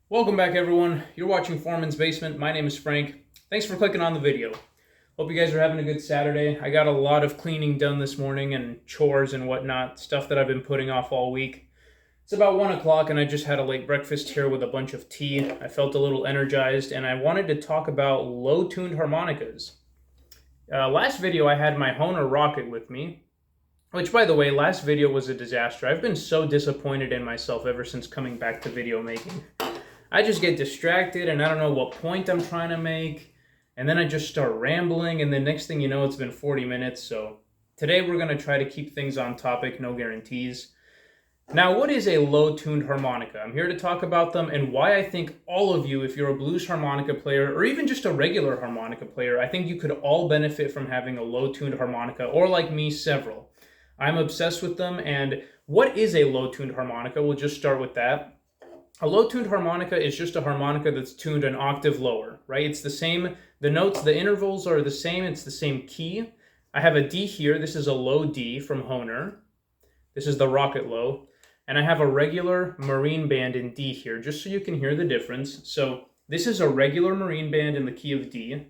Welcome back, everyone. You're watching Foreman's Basement. My name is Frank. Thanks for clicking on the video. Hope you guys are having a good Saturday. I got a lot of cleaning done this morning and chores and whatnot, stuff that I've been putting off all week. It's about 1 o'clock and I just had a late breakfast here with a bunch of tea. I felt a little energized and I wanted to talk about low-tuned harmonicas. Last video I had my Hohner Rocket with me, which, by the way, last video was a disaster. I've been so disappointed in myself ever since coming back to video making. I just get distracted and I don't know what point I'm trying to make. And then I just start rambling and then next thing you know, it's been 40 minutes. So today we're going to try to keep things on topic, no guarantees. Now, what is a low-tuned harmonica? I'm here to talk about them and why I think all of you, if you're a blues harmonica player or even just a regular harmonica player, I think you could all benefit from having a low-tuned harmonica, or like me, several. I'm obsessed with them. And what is a low-tuned harmonica? We'll just start with that. A low-tuned harmonica is just a harmonica that's tuned an octave lower, right? It's the same, the notes, the intervals are the same, it's the same key. I have a D here, this is a low D from Hohner. This is the Rocket Low. And I have a regular marine band in D here, just so you can hear the difference. So this is a regular marine band in the key of D.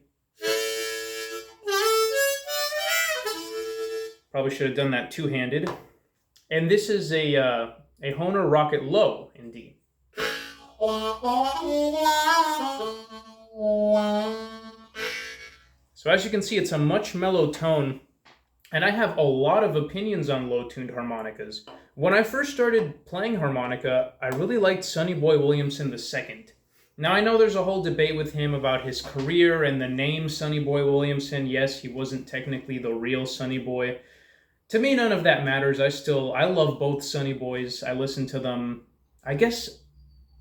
Probably should have done that two-handed. And this is a Hohner Rocket Low in D. So as you can see, it's a much mellow tone, and I have a lot of opinions on low-tuned harmonicas. When I first started playing harmonica, I really liked Sonny Boy Williamson II. Now, I know there's a whole debate with him about his career and the name Sonny Boy Williamson. Yes, he wasn't technically the real Sonny Boy. To me, none of that matters. I love both Sonny Boys. I listen to them. I guess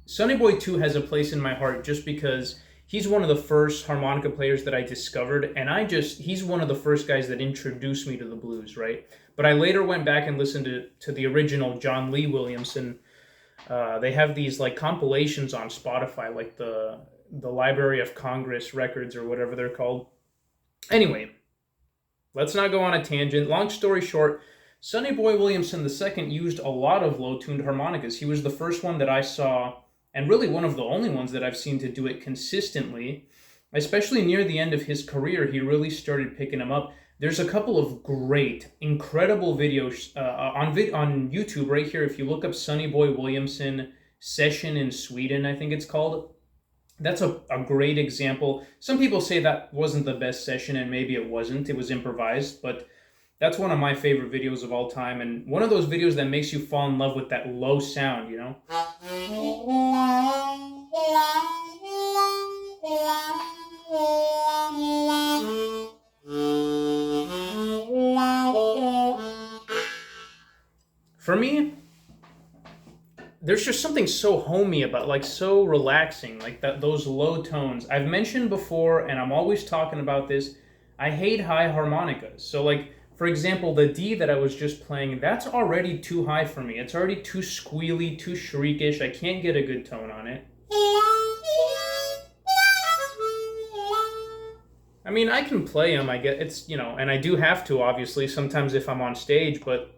Sonny Boy 2 has a place in my heart just because he's one of the first harmonica players that I discovered, and he's one of the first guys that introduced me to the blues, right? But I later went back and listened to the original John Lee Williamson. They have these like compilations on Spotify, like the Library of Congress records or whatever they're called. Anyway, let's not go on a tangent. Long story short, Sonny Boy Williamson II used a lot of low-tuned harmonicas. He was the first one that I saw, and really one of the only ones that I've seen to do it consistently. Especially near the end of his career, he really started picking them up. There's a couple of great, incredible videos on YouTube right here. If you look up Sonny Boy Williamson Session in Sweden, I think it's called. That's a great example. Some people say that wasn't the best session, and maybe it wasn't. It was improvised, but that's one of my favorite videos of all time, and one of those videos that makes you fall in love with that low sound, you know? For me, there's just something so homey about, like, so relaxing, like those low tones. I've mentioned before, and I'm always talking about this, I hate high harmonicas. So, like, for example, the D that I was just playing, that's already too high for me. It's already too squealy, too shriekish. I can't get a good tone on it. I mean, I can play them, I get it's, you know, and I do have to, obviously, sometimes if I'm on stage, but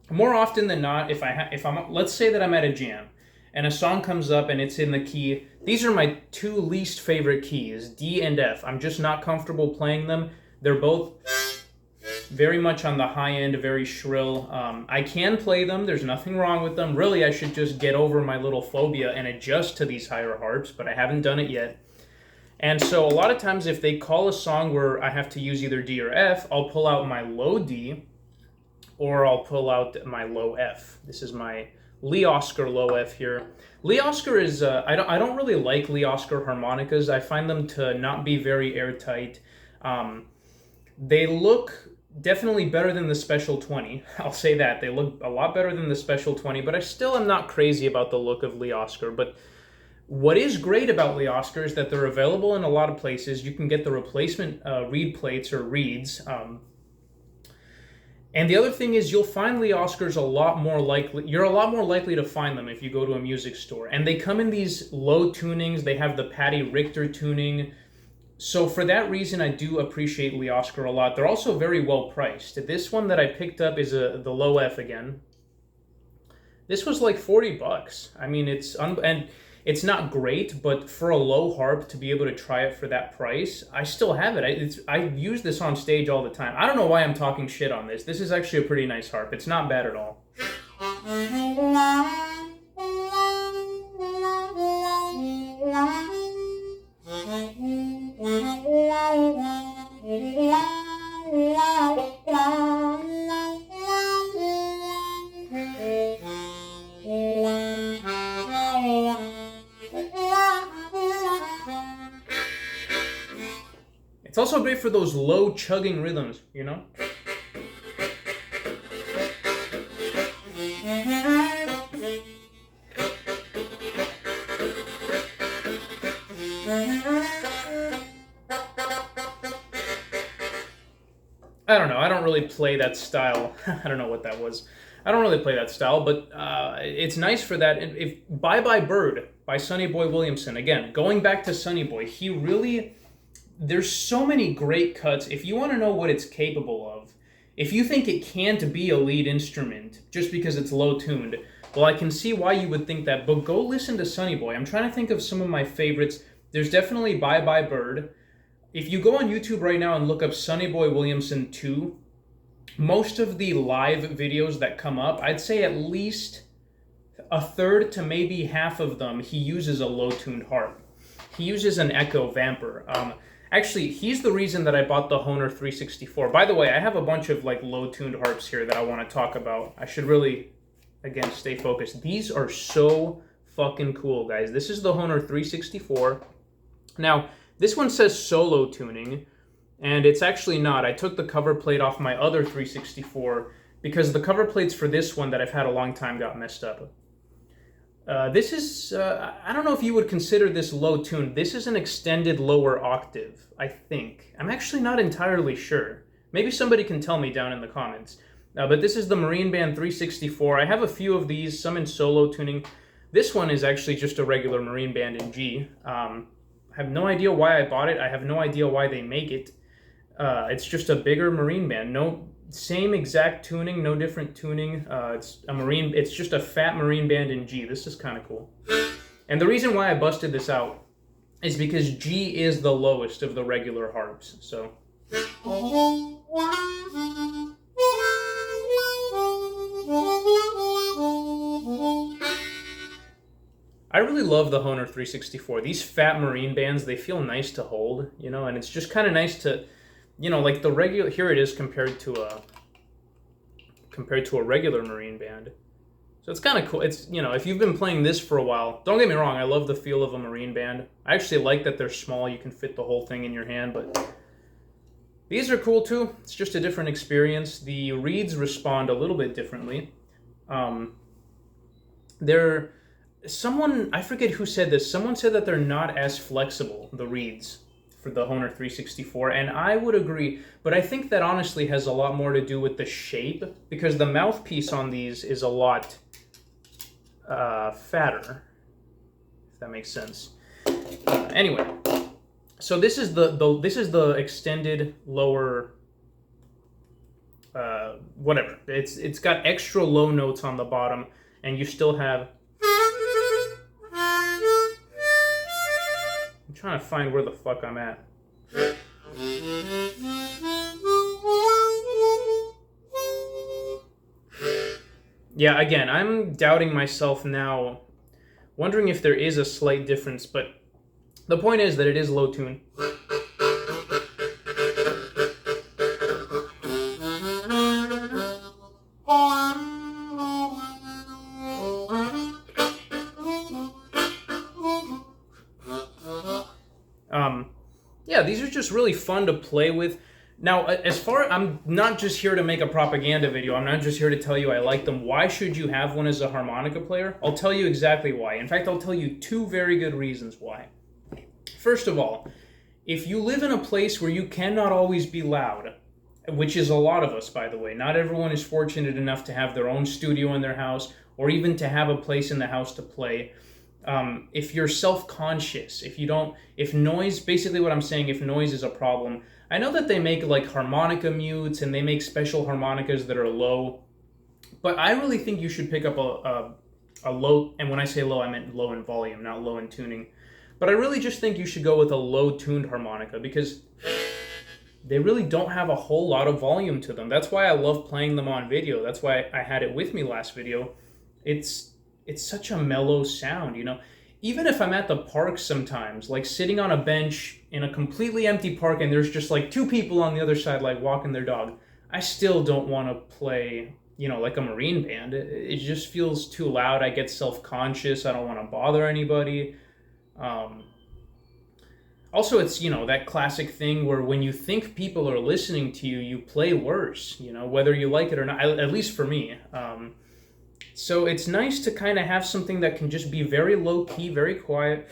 more often than not, if I'm, let's say that I'm at a jam and a song comes up and it's in the key, these are my two least favorite keys, D and F. I'm just not comfortable playing them. They're both very much on the high end, very shrill. I can play them, there's nothing wrong with them. Really, I should just get over my little phobia and adjust to these higher harps, but I haven't done it yet. And so a lot of times if they call a song where I have to use either D or F, I'll pull out my low D, or I'll pull out my low F. This is my Lee Oskar low F here. Lee Oskar is, I don't really like Lee Oskar harmonicas. I find them to not be very airtight. They look definitely better than the Special 20. I'll say that. They look a lot better than the Special 20, but I still am not crazy about the look of Lee Oskar. But what is great about Lee Oskar is that they're available in a lot of places. You can get the replacement reed plates or reeds. And the other thing is you'll find Lee Oskars you're a lot more likely to find them if you go to a music store. And they come in these low tunings. They have the Patty Richter tuning. So for that reason, I do appreciate Lee Oskar a lot. They're also very well priced. This one that I picked up is the low F again. This was like $40. I mean, and It's not great, but for a low harp to be able to try it for that price, I still have it. I use this on stage all the time. I don't know why I'm talking shit on this. This is actually a pretty nice harp. It's not bad at all. It's also great for those low chugging rhythms, you know? I don't know. I don't really play that style. I don't know what that was. I don't really play that style, but it's nice for that. If Bye Bye Bird by Sonny Boy Williamson, again, going back to Sonny Boy, he really, there's so many great cuts. If you want to know what it's capable of, if you think it can't be a lead instrument just because it's low tuned, well, I can see why you would think that, but go listen to Sonny Boy. I'm trying to think of some of my favorites. There's definitely Bye Bye Bird. If you go on YouTube right now and look up Sonny Boy Williamson 2, most of the live videos that come up, I'd say at least a third to maybe half of them, he uses a low-tuned harp. He uses an Echo Vamper. Actually, he's the reason that I bought the Hohner 364. By the way, I have a bunch of like low-tuned harps here that I want to talk about. I should really, again, stay focused. These are so fucking cool, guys. This is the Hohner 364. Now, this one says solo tuning, and it's actually not. I took the cover plate off my other 364 because the cover plates for this one that I've had a long time got messed up. This is, I don't know if you would consider this low tuned. This is an extended lower octave, I think. I'm actually not entirely sure. Maybe somebody can tell me down in the comments. But this is the Marine Band 364. I have a few of these, some in solo tuning. This one is actually just a regular Marine Band in G. I have no idea why I bought it. I have no idea why they make it. It's just a bigger Marine Band. No, same exact tuning, no different tuning. It's just a fat Marine Band in G. This is kind of cool. And the reason why I busted this out is because G is the lowest of the regular harps. So. I really love the Hohner 364. These fat Marine bands, they feel nice to hold, you know, and it's just kind of nice to, you know, like the regular, here it is compared to a regular Marine band. So it's kind of cool. It's, you know, if you've been playing this for a while, don't get me wrong, I love the feel of a Marine band. I actually like that they're small, you can fit the whole thing in your hand, but these are cool too. It's just a different experience. The reeds respond a little bit differently. Someone, I forget who said this, someone said that they're not as flexible, the reeds, for the Hohner 364, and I would agree, but I think that honestly has a lot more to do with the shape, because the mouthpiece on these is a lot fatter, if that makes sense. Anyway, so this is the extended lower, whatever. It's got extra low notes on the bottom, and you still have. I'm trying to find where the fuck I'm at. Yeah, again, I'm doubting myself now, wondering if there is a slight difference, but the point is that it is low tune. Yeah, these are just really fun to play with. Now, I'm not just here to make a propaganda video. I'm not just here to tell you I like them. Why should you have one as a harmonica player? I'll tell you exactly why. In fact, I'll tell you two very good reasons why. First of all, if you live in a place where you cannot always be loud, which is a lot of us, by the way. Not everyone is fortunate enough to have their own studio in their house or even to have a place in the house to play. If you're self-conscious, if noise, basically what I'm saying, if noise is a problem, I know that they make like harmonica mutes and they make special harmonicas that are low, but I really think you should pick up a low, and when I say low, I meant low in volume, not low in tuning. But I really just think you should go with a low-tuned harmonica because they really don't have a whole lot of volume to them. That's why I love playing them on video. That's why I had it with me last video. It's such a mellow sound, you know. Even if I'm at the park sometimes, like sitting on a bench in a completely empty park and there's just like two people on the other side like walking their dog, I still don't want to play, you know, like a marine band. It just feels too loud. I get self-conscious. I don't want to bother anybody. Also, it's, you know, that classic thing where when you think people are listening to you, you play worse, you know, whether you like it or not, at least for me. So it's nice to kind of have something that can just be very low key, very quiet.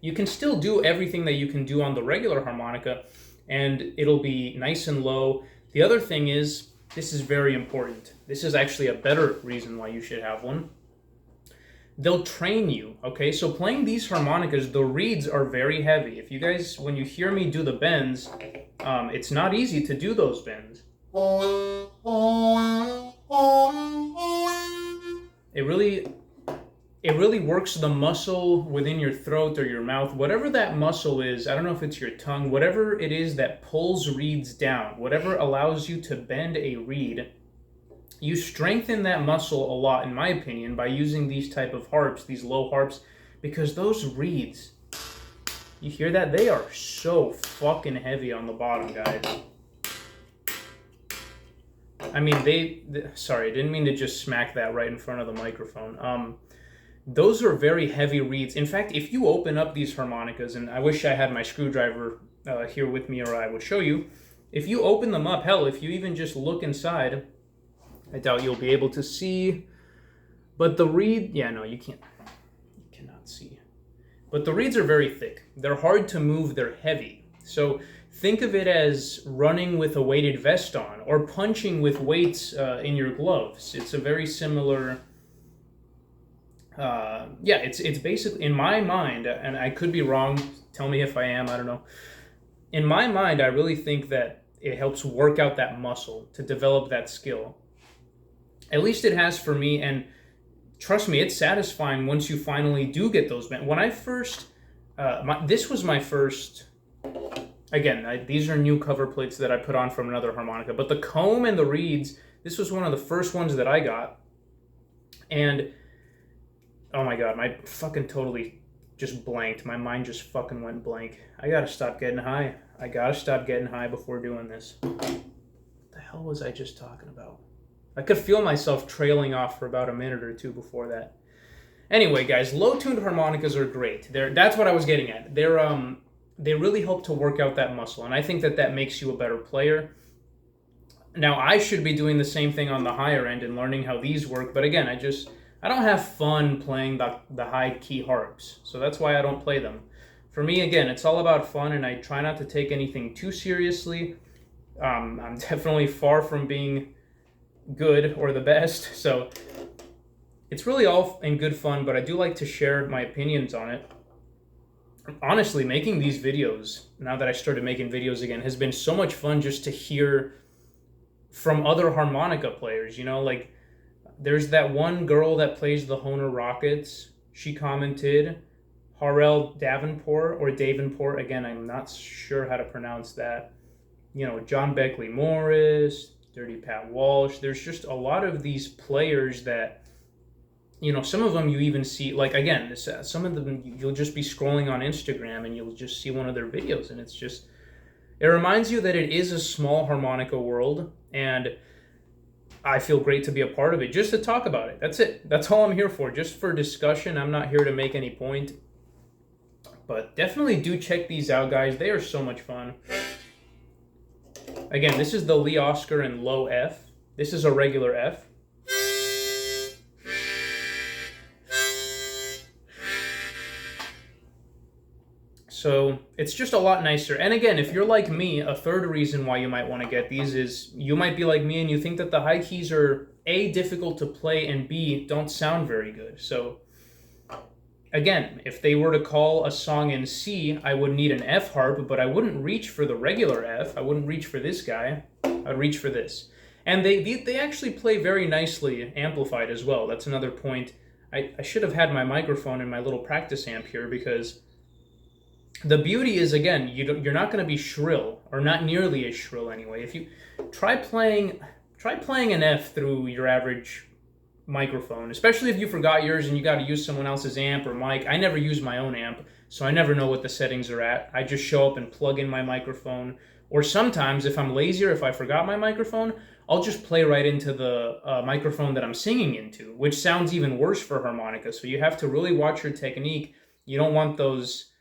You can still do everything that you can do on the regular harmonica, and it'll be nice and low. The other thing is, this is very important. This is actually a better reason why you should have one. They'll train you, okay? So playing these harmonicas, the reeds are very heavy. If you guys, when you hear me do the bends, it's not easy to do those bends. It really works the muscle within your throat or your mouth, whatever that muscle is. I don't know if it's your tongue, whatever it is that pulls reeds down, whatever allows you to bend a reed, you strengthen that muscle a lot, in my opinion, by using these type of harps, these low harps, because those reeds, you hear that? They are so fucking heavy on the bottom, guys. I mean, sorry, I didn't mean to just smack that right in front of the microphone. Those are very heavy reeds. In fact, if you open up these harmonicas, and I wish I had my screwdriver here with me or I would show you, if you open them up, hell, if you even just look inside, I doubt you'll be able to see, but the reed, yeah, no, you cannot see. But the reeds are very thick. They're hard to move, they're heavy. So think of it as running with a weighted vest on or punching with weights in your gloves. It's a very similar, yeah, it's basically, in my mind, and I could be wrong, tell me if I am, I don't know. In my mind, I really think that it helps work out that muscle to develop that skill. At least it has for me, and trust me, it's satisfying once you finally do get those bent. When I first, this was my first, again, these are new cover plates that I put on from another harmonica, but the comb and the reeds, this was one of the first ones that I got, and oh my god, my fucking totally just blanked. My mind just fucking went blank. I gotta stop getting high. I gotta stop getting high before doing this. What the hell was I just talking about? I could feel myself trailing off for about a minute or two before that. Anyway, guys, low-tuned harmonicas are great. That's what I was getting at. They really help to work out that muscle, and I think that makes you a better player. Now, I should be doing the same thing on the higher end and learning how these work, but again, I don't have fun playing the high-key harps, so that's why I don't play them. For me, again, it's all about fun, and I try not to take anything too seriously. I'm definitely far from being good or the best, so it's really all in good fun, but I do like to share my opinions on it. Honestly, making these videos, now that I started making videos again, has been so much fun just to hear from other harmonica players, you know, like there's that one girl that plays the Honer Rockets. She commented, Harrell Davenport, or Davenport, again, I'm not sure how to pronounce that. You know, John Beckley Morris, Dirty Pat Walsh. There's just a lot of these players that, you know, some of them you even see, like, again, some of them you'll just be scrolling on Instagram and you'll just see one of their videos, and it's just, it reminds you that it is a small harmonica world, and I feel great to be a part of it, just to talk about it. That's it. That's all I'm here for, just for discussion. I'm not here to make any point. But definitely do check these out, guys. They are so much fun. Again, this is the Lee Oscar in low F. This is a regular F. So it's just a lot nicer. And again, if you're like me, a third reason why you might want to get these is you might be like me and you think that the high keys are A, difficult to play, and B, don't sound very good. So again, if they were to call a song in C, I would need an F harp, but I wouldn't reach for the regular F. I wouldn't reach for this guy. I'd reach for this. And they actually play very nicely amplified as well. That's another point. I should have had my microphone and my little practice amp here, because the beauty is, again, you're not going to be shrill, or not nearly as shrill anyway. If you try playing an F through your average microphone, especially if you forgot yours and you got to use someone else's amp or mic. I never use my own amp, so I never know what the settings are at. I just show up and plug in my microphone. Or sometimes, if I'm lazy or if I forgot my microphone, I'll just play right into the microphone that I'm singing into, which sounds even worse for harmonica. So you have to really watch your technique. You don't want those...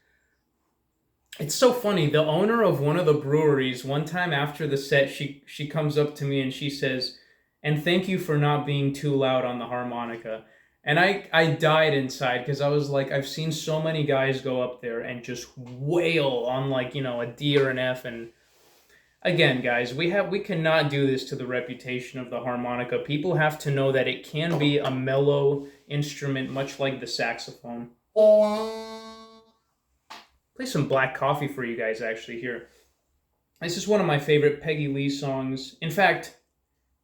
It's so funny. The owner of one of the breweries, one time after the set, she comes up to me and she says, "And thank you for not being too loud on the harmonica." And I died inside, because I was like, I've seen so many guys go up there and just wail on, like, a D or an F. And again, guys, we cannot do this to the reputation of the harmonica. People have to know that it can be a mellow instrument, much like the saxophone. Play some Black Coffee for you guys, actually, here. This is one of my favorite Peggy Lee songs. In fact,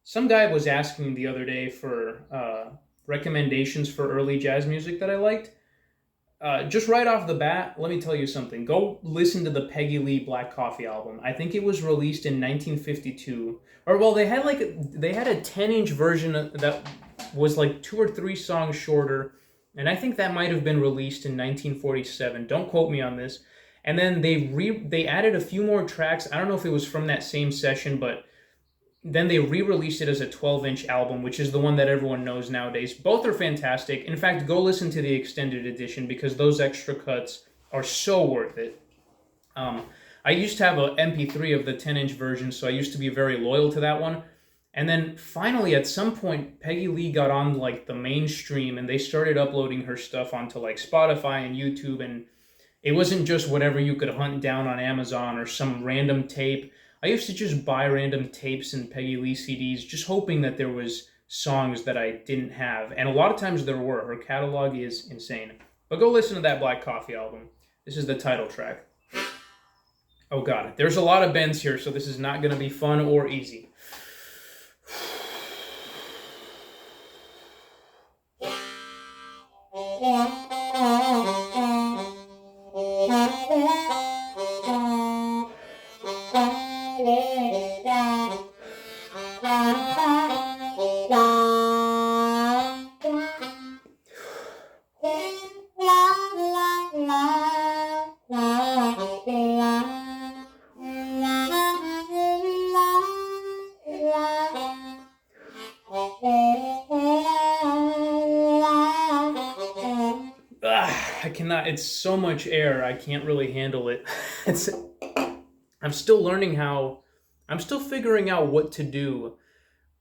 some guy was asking me the other day for recommendations for early jazz music that I liked. Just right off the bat, let me tell you something. Go listen to the Peggy Lee Black Coffee album. I think it was released in 1952. Or, well, they had a 10-inch version that was like 2 or 3 songs shorter. And I think that might have been released in 1947. Don't quote me on this. And then they added a few more tracks. I don't know if it was from that same session, but then they re-released it as a 12-inch album, which is the one that everyone knows nowadays. Both are fantastic. In fact, go listen to the extended edition, because those extra cuts are so worth it. I used to have an MP3 of the 10-inch version, so I used to be very loyal to that one. And then finally, at some point, Peggy Lee got on like the mainstream, and they started uploading her stuff onto like Spotify and YouTube, and it wasn't just whatever you could hunt down on Amazon or some random tape. I used to just buy random tapes and Peggy Lee CDs, just hoping that there was songs that I didn't have. And a lot of times there were. Her catalog is insane. But go listen to that Black Coffee album. This is the title track. Oh god, there's a lot of bends here, so this is not going to be fun or easy. I cannot, it's so much air, I can't really handle it. I'm still figuring out what to do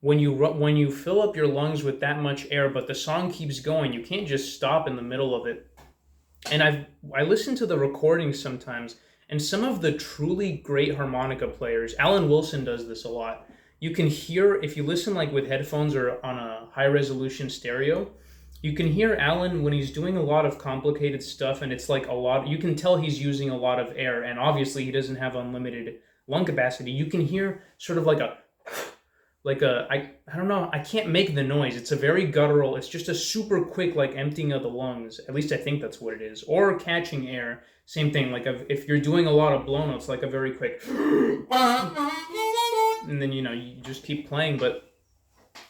when you fill up your lungs with that much air, but the song keeps going. You can't just stop in the middle of it. And I listen to the recordings sometimes, and some of the truly great harmonica players, Alan Wilson does this a lot. You can hear, if you listen like with headphones or on a high resolution stereo, you can hear Alan when he's doing a lot of complicated stuff, and it's like you can tell he's using a lot of air, and obviously he doesn't have unlimited lung capacity. You can hear sort of I don't know, I can't make the noise. It's a very guttural, it's just a super quick like emptying of the lungs. At least I think that's what it is. Or catching air, same thing. Like if you're doing a lot of blow notes, like a very quick, and then you just keep playing. But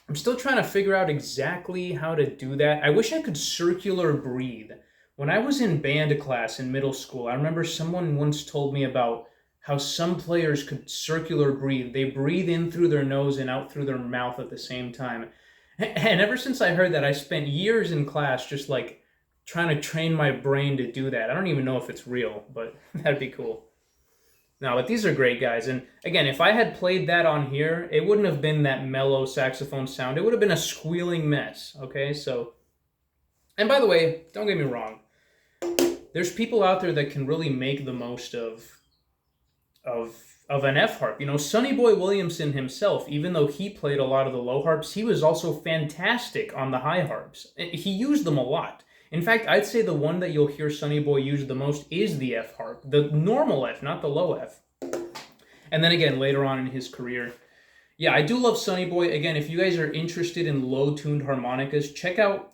I'm still trying to figure out exactly how to do that. I wish I could circular breathe. When I was in band class in middle school, I remember someone once told me about how some players could circular breathe. They breathe in through their nose and out through their mouth at the same time. And ever since I heard that, I spent years in class just like trying to train my brain to do that. I don't even know if it's real, but that'd be cool. No, but these are great, guys. And again, if I had played that on here, it wouldn't have been that mellow saxophone sound. It would have been a squealing mess, okay? So, and by the way, don't get me wrong. There's people out there that can really make the most of an F harp. Sonny Boy Williamson himself, even though he played a lot of the low harps, he was also fantastic on the high harps. He used them a lot. In fact, I'd say the one that you'll hear Sonny Boy use the most is the F harp, the normal F, not the low F. And then again, later on in his career, yeah, I do love Sonny Boy. Again, if you guys are interested in low-tuned harmonicas,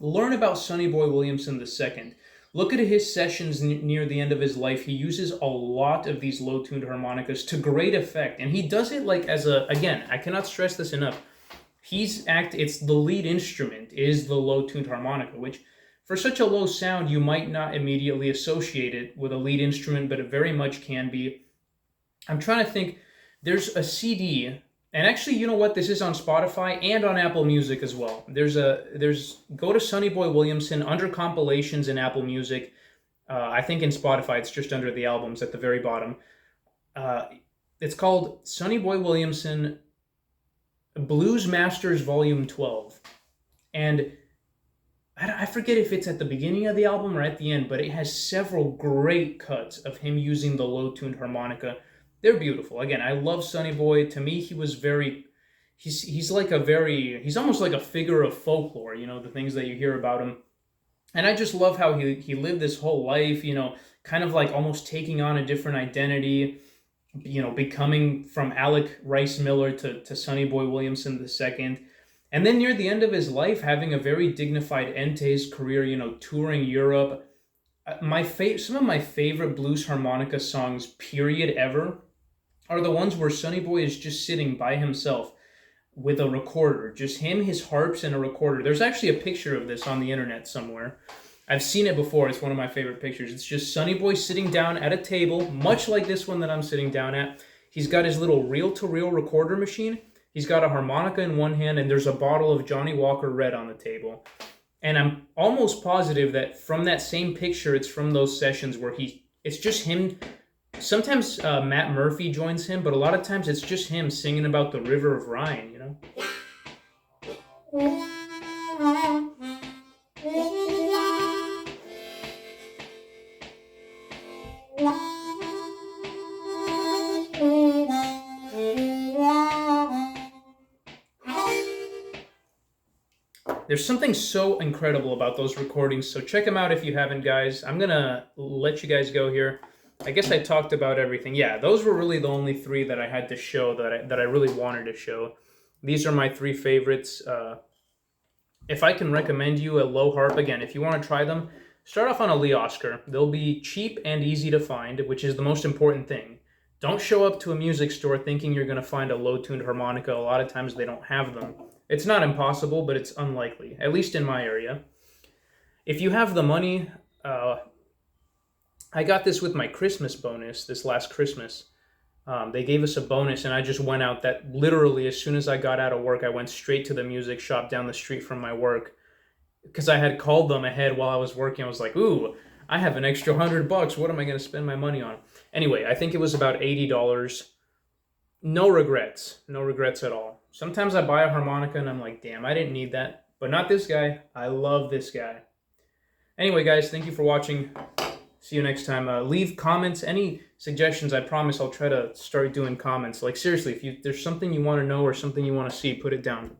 learn about Sonny Boy Williamson II. Look at his sessions near the end of his life. He uses a lot of these low-tuned harmonicas to great effect. And he does it like again, I cannot stress this enough. It's the lead instrument is the low-tuned harmonica, which for such a low sound, you might not immediately associate it with a lead instrument, but it very much can be. I'm trying to think. There's a CD, and actually, you know what? This is on Spotify and on Apple Music as well. Go to Sonny Boy Williamson under compilations in Apple Music. I think in Spotify it's just under the albums at the very bottom. It's called Sonny Boy Williamson Blues Masters Volume 12, and I forget if it's at the beginning of the album or at the end, but it has several great cuts of him using the low-tuned harmonica. They're beautiful. Again, I love Sonny Boy. To me, he's almost like a figure of folklore, the things that you hear about him. And I just love how he lived this whole life, kind of like almost taking on a different identity, becoming from Alec Rice Miller to Sonny Boy Williamson II. And then near the end of his life, having a very dignified end to his career, touring Europe. Some of my favorite blues harmonica songs, period, ever, are the ones where Sonny Boy is just sitting by himself with a recorder. Just him, his harps, and a recorder. There's actually a picture of this on the internet somewhere. I've seen it before. It's one of my favorite pictures. It's just Sonny Boy sitting down at a table, much like this one that I'm sitting down at. He's got his little reel-to-reel recorder machine. He's got a harmonica in one hand, and there's a bottle of Johnny Walker Red on the table. And I'm almost positive that from that same picture, it's from those sessions where it's just him. Sometimes Matt Murphy joins him, but a lot of times it's just him singing about the River of Rhine, There's something so incredible about those recordings, so check them out if you haven't, guys. I'm going to let you guys go here. I guess I talked about everything. Yeah, those were really the only three that I had to show that I really wanted to show. These are my three favorites. If I can recommend you a low harp, again, if you want to try them, start off on a Lee Oscar. They'll be cheap and easy to find, which is the most important thing. Don't show up to a music store thinking you're going to find a low-tuned harmonica. A lot of times they don't have them. It's not impossible, but it's unlikely, at least in my area. If you have the money, I got this with my Christmas bonus this last Christmas. They gave us a bonus, and I just went out that literally as soon as I got out of work, I went straight to the music shop down the street from my work because I had called them ahead while I was working. I was like, ooh, I have an extra $100. What am I going to spend my money on? Anyway, I think it was about $80. No regrets. No regrets at all. Sometimes I buy a harmonica and I'm like, damn, I didn't need that. But not this guy. I love this guy. Anyway, guys, thank you for watching. See you next time. Leave comments, any suggestions. I promise I'll try to start doing comments. Like, seriously, if there's something you want to know or something you want to see, put it down.